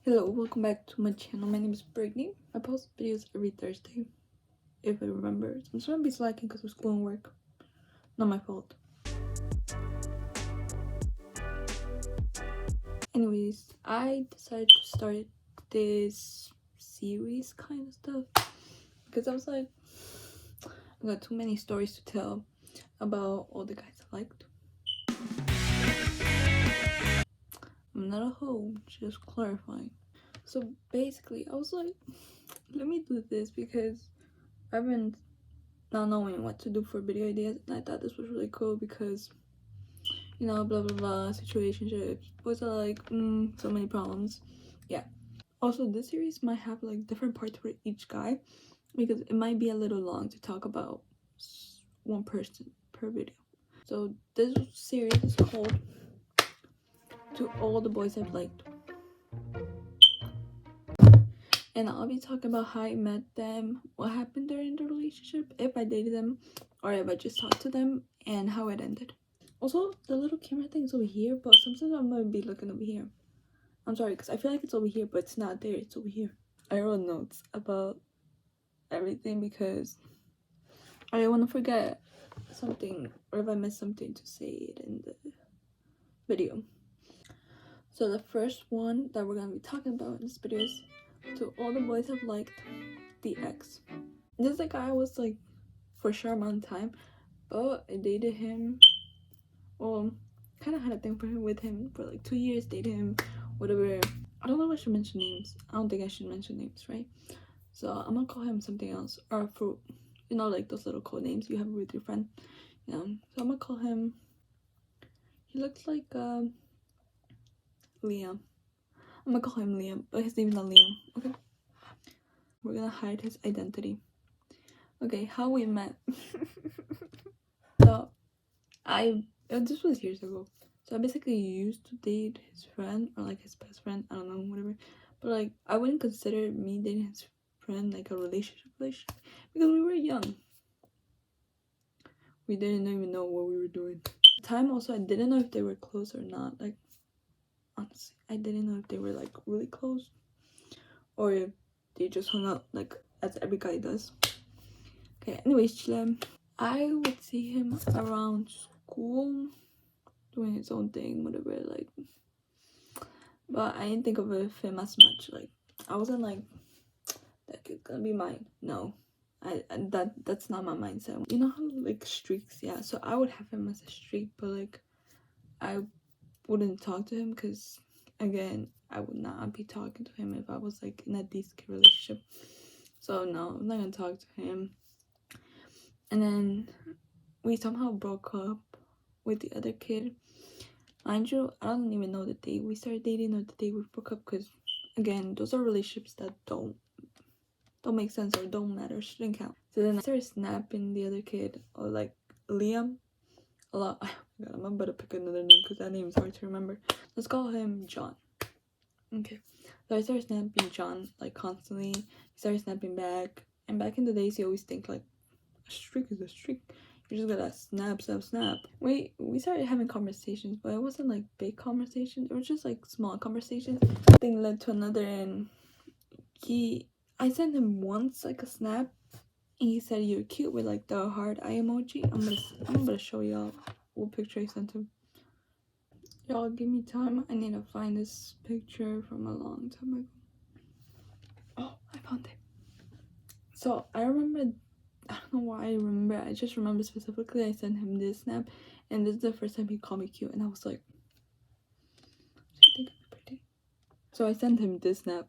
Hello, welcome back to my channel. My name is Brittany. I post videos every Thursday, if I remember. I'm just gonna be slacking because of school and work. Not my fault. Anyways, I decided to start this series kind of stuff because I was like, I got too many stories to tell about all the guys I liked. I'm not a hoe, just clarifying. So basically, I was like, let me do this because I've been not knowing what to do for video ideas, and I thought this was really cool because, you know, blah blah blah, situationships, boys are like, so many problems. Yeah. Also, this series might have like different parts for each guy because it might be a little long to talk about one person per video. So this series is called To All the Boys I've Liked, and I'll be talking about how I met them, what happened during the relationship, if I dated them, or if I just talked to them, and how it ended. Also, the little camera thing is over here, but sometimes I'm gonna be looking over here. I'm sorry, because I feel like it's over here, but it's not there, it's over here. I wrote notes about everything because I don't want to forget something, or if I miss something, to say it in the video. So the first one that we're gonna be talking about in this video is To All the Boys I've Liked, the ex. This is a guy I was like for a short amount of time, but I dated him. Well, kind of had a thing with him for like 2 years, dated him, whatever. I don't know if I should mention names. I don't think I should mention names, right? So I'm gonna call him something else, or for, you know, like those little code names you have with your friend. Yeah. So I'm gonna call him. He looks like Liam. I'm gonna call him Liam, but his name's not Liam. Okay. We're gonna hide his identity. Okay, how we met. So this was years ago. So I basically used to date his friend, or like his best friend, I don't know, whatever. But like, I wouldn't consider me dating his friend like a relationship because we were young. We didn't even know what we were doing. At the time also, I didn't know if they were close or not. Like, honestly, I didn't know if they were like really close or if they just hung out like as every guy does. Okay, anyways, Chile. I would see him around school doing his own thing, whatever, like, but I didn't think of him as much. Like, I wasn't like, that kid's gonna be mine. No, that's not my mindset. You know how like streaks, yeah, so I would have him as a streak, but like I wouldn't talk to him because, again, I would not be talking to him if I was like in a decent relationship. So no, I'm not gonna talk to him. And then we somehow broke up with the other kid. Mind you, I don't even know the day we started dating or the day we broke up because, again, those are relationships that don't make sense or don't matter, shouldn't count. So then I started snapping the other kid, or like Liam, a lot. Oh my god, I'm about to pick another name because that name is hard to remember. Let's call him John. Okay, so I started snapping John like constantly. He started snapping back, and back in the days, you always think like a streak is a streak. You just gotta snap. We started having conversations, but it wasn't like big conversations. It was just like small conversations. One thing led to another, and I sent him once like a snap, and he said you're cute with like the heart eye emoji. I'm gonna show y'all what picture I sent him. Y'all give me time. I need to find this picture from a long time ago. Oh, I found it. So I remember, I don't know why I remember. I just remember specifically I sent him this snap, and this is the first time he called me cute, and I was like, do you think I'm pretty? So I sent him this snap.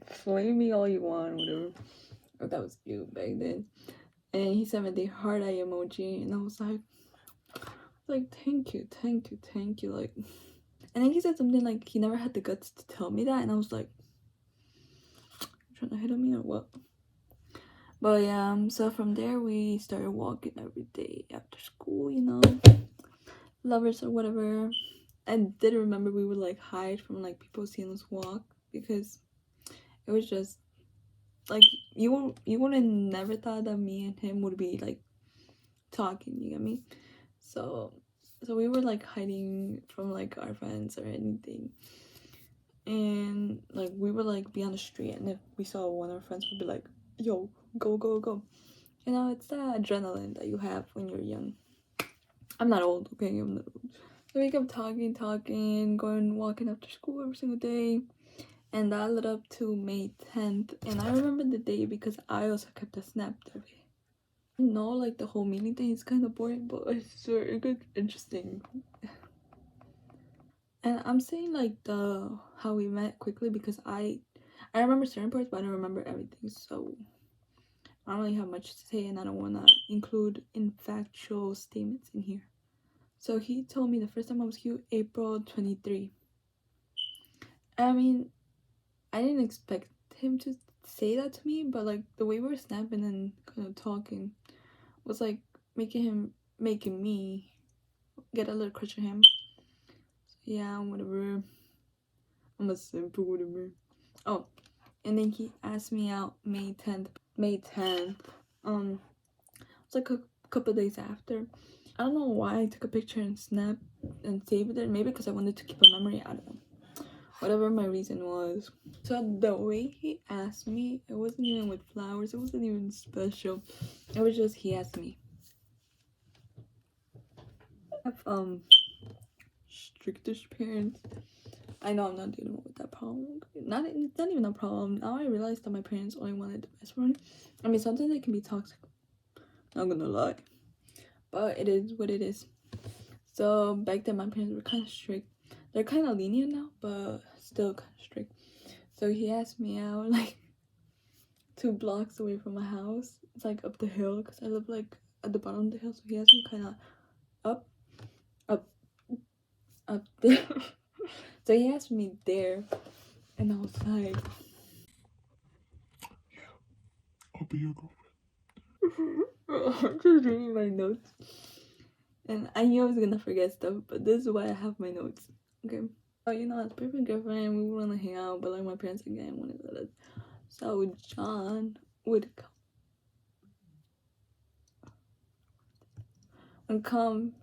Flame me all you want, whatever. But that was cute back then. And he sent me the heart eye emoji, and I was like, thank you. Like, and then he said something like he never had the guts to tell me that, and I was like, trying to hit on me or what? But yeah, so from there we started walking every day after school, you know, lovers or whatever. I did remember we would like hide from like people seeing us walk because it was just like you would have never thought that me and him would be like talking, you get me? So we were like hiding from like our friends or anything. And like we would like be on the street, and if we saw one of our friends, we'd be like, yo, go go go. You know, it's that adrenaline that you have when you're young. I'm not old, okay? I'm not old. So we kept talking, going walking after school every single day. And that led up to May 10th. And I remember the day because I also kept a snap that day. I know like the whole meeting thing is kind of boring, but it's very good, interesting. And I'm saying like the how we met quickly because I remember certain parts, but I don't remember everything. So I don't really have much to say, and I don't want to include infactual statements in here. So he told me the first time I was cute, April 23. I mean, I didn't expect him to say that to me, but like the way we were snapping and kind of talking was like making me get a little crush on him. So yeah, whatever. I'm a simple whatever. Oh, and then he asked me out May 10th. It's like a couple days after. I don't know why I took a picture and snap and saved it. Maybe because I wanted to keep a memory. I don't know. Whatever my reason was. So the way he asked me, it wasn't even with flowers. It wasn't even special. It was just he asked me. I have strictish parents. I know I'm not dealing with that problem. Not even a problem. Now I realize that my parents only wanted the best for me. I mean, sometimes they can be toxic. Not gonna lie, but it is what it is. So back then my parents were kind of strict. They're kind of lenient now, but still kind of strict. So he asked me out like 2 blocks away from my house. It's like up the hill because I live like at the bottom of the hill. So he asked me kind of up there. So he asked me there, and I was like, I'll be your girlfriend. I'm just reading my notes, and I knew I was gonna forget stuff, but this is why I have my notes. Okay. So you know, as perfect girlfriend, we would wanna hang out, but like my parents again wouldn't let us. So John would come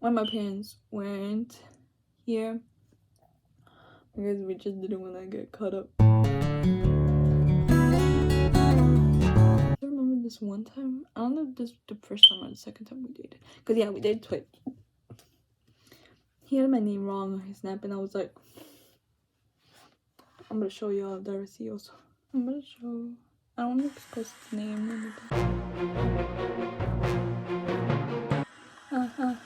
when my parents weren't here because we just didn't want to get caught up. I remember this one time. I don't know if this was the first time or the second time we dated. Because yeah, we dated twice. He had my name wrong on his snap, and I was like, I'm gonna show y'all the receipt also. I'm gonna show. I don't want to expose his name. That's how you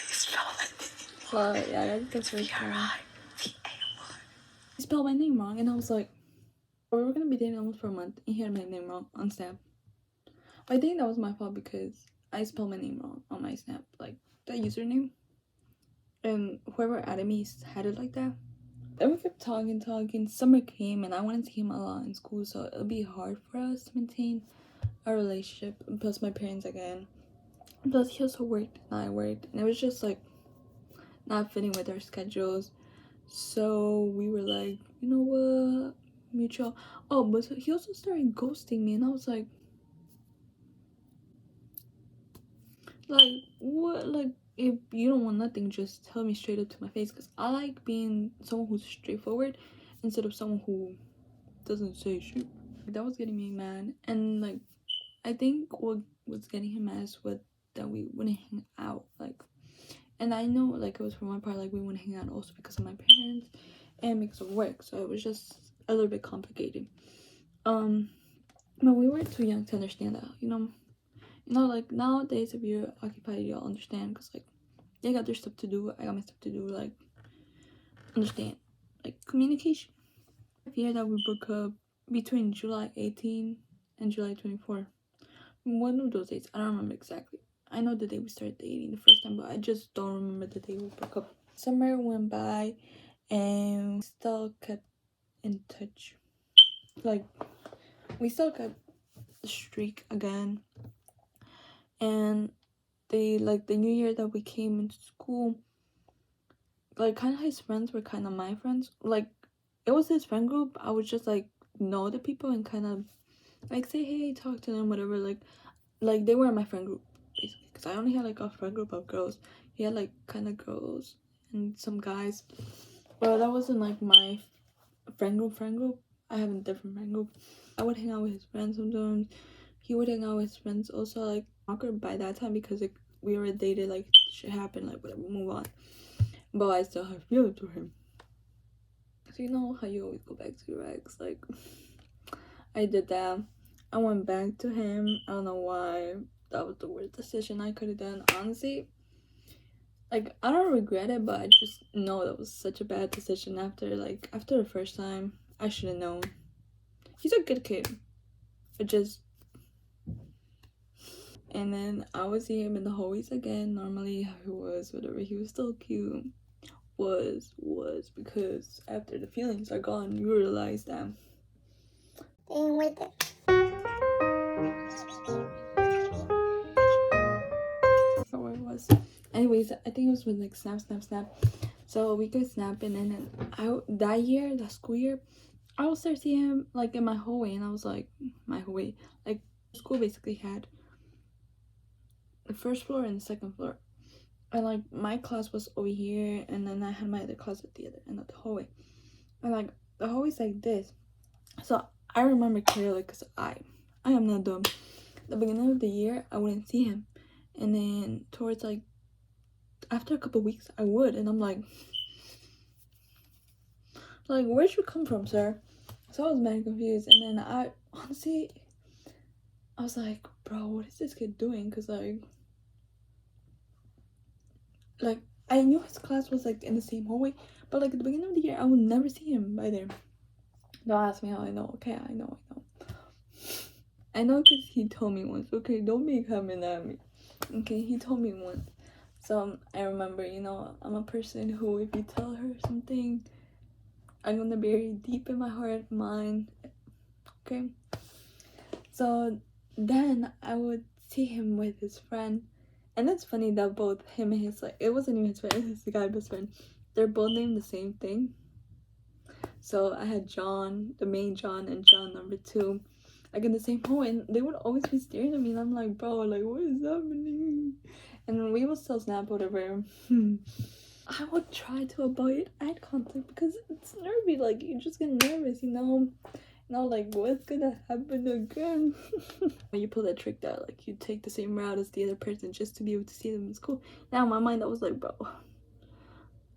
spell it. But yeah, that's the first time. He spelled my name wrong, and I was like, we were gonna be dating almost for a month, and he had my name wrong on Snap. But I think that was my fault because I spelled my name wrong on my Snap, like the username, and whoever added me had it like that. Then we kept talking. Summer came, and I wanted to see him a lot in school, so it'll be hard for us to maintain a relationship. And plus, my parents again. Plus, he also worked, and I worked, and it was just like not fitting with our schedules. So we were like, you know what, mutual. Oh, but so he also started ghosting me, and I was like what? Like, if you don't want nothing, just tell me straight up to my face, because I like being someone who's straightforward instead of someone who doesn't say shit. That was getting me mad, and like I think what was getting him mad is that we wouldn't hang out, like, and I know like it was for my part, like we wouldn't hang out also because of my parents and because of work, so it was just a little bit complicated. But we were too young to understand that, you know, like nowadays if you're occupied you'll understand, because like they got their stuff to do, I got my stuff to do, like understand, like communication. The year that we broke up, between July 18 and July 24, one of those dates, I don't remember exactly. I know the day we started dating the first time, but I just don't remember the day we broke up. Summer went by and we still kept in touch, like we still kept the streak again. And the new year that we came into school, like kind of his friends were kind of my friends. Like it was his friend group. I would just like know the people and kind of like say hey, talk to them, whatever. Like they were in my friend group basically, because I only had like a friend group of girls. He had like kind of girls and some guys. Well, that wasn't like my friend group. I have a different friend group. I would hang out with his friends sometimes. He would hang out with his friends also, like awkward by that time because like we were dated, like shit happened, like whatever, move on. But I still have feelings for him. So you know how you always go back to your ex, like I did that. I went back to him. I don't know why. That was the worst decision I could have done. Honestly, like I don't regret it, but I just know that was such a bad decision after the first time. I should have known. He's a good kid. But just and then I would see him in the hallways again. Normally how he was, whatever, he was still cute. Was because after the feelings are gone, you realize that ain't worth it. Where it was. Anyways, I think it was with like snap. So we could snap, and then that year, that school year, I would start seeing him like in my hallway, and I was like, my hallway, like school basically had the first floor and the second floor, and like my class was over here, and then I had my other class at the other end of the hallway, and like the hallway's like this. So I remember clearly because I am not dumb. The beginning of the year, I wouldn't see him, and then towards like after a couple weeks, I would, and I'm like, where'd you come from, sir? So I was mad confused, and then I honestly, I was like, bro, what is this kid doing? Because like I knew his class was like in the same hallway, but like at the beginning of the year, I would never see him by there. Don't ask me how I know. Okay, I know. I know because he told me once. Okay, don't be coming at me. Okay, he told me once. So I remember, you know, I'm a person who, if you tell her something, I'm gonna bury deep in my heart, mind. Okay. So then I would see him with his friend, and it's funny that both him and his, like, it wasn't even his friend, it was the guy best friend. They're both named the same thing. So I had John, the main John, and John number 2, like in the same hole, and they would always be staring at me, and I'm like, bro, like what is happening? And we would still snap, whatever. I would try to avoid eye contact because it's nervy. Like you just get nervous, you know. Now, like, what's gonna happen again? When you pull that trick that, like, you take the same route as the other person just to be able to see them in school. Now, in my mind, I was like, bro,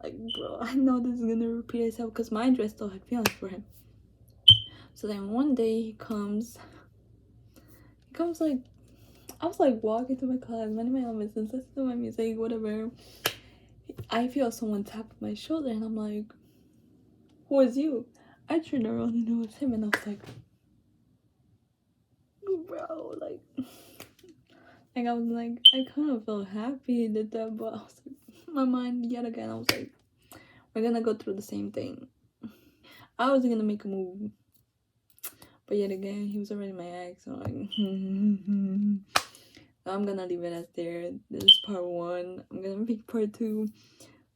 I know this is gonna repeat itself because mind you, I still had feelings for him. So then one day he comes like, I was like walking to my class, minding my own business, listening to my music, whatever. I feel someone tap my shoulder, and I'm like, who is you? I turned around and it was him, and I was like, bro, like I was like, I kind of felt happy he did that, but I was like, my mind yet again, I was like, we're gonna go through the same thing. I wasn't gonna make a move, but yet again, he was already my ex, so like, I'm gonna leave it as there. This is part 1. I'm gonna make part 2,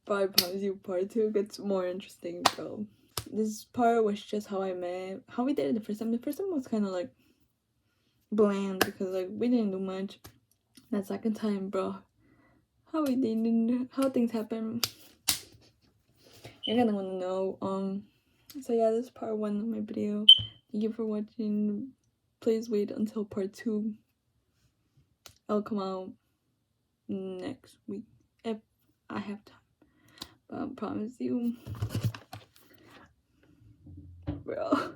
but I promise you, part 2 gets more interesting, bro. This part was just how we did it the first time. The first time was kind of like bland because like we didn't do much. That second time, bro, how things happen, you're gonna want to know. So yeah, this is part 1 of my video. Thank you for watching. Please wait until part 2. I'll come out next week if I have time, but I promise you, bro.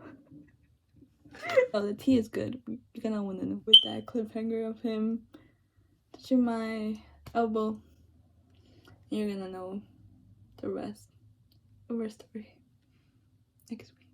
Oh, the tea is good. You're gonna want to know. With that cliffhanger of him touching my elbow, you're gonna know the rest of our story next week.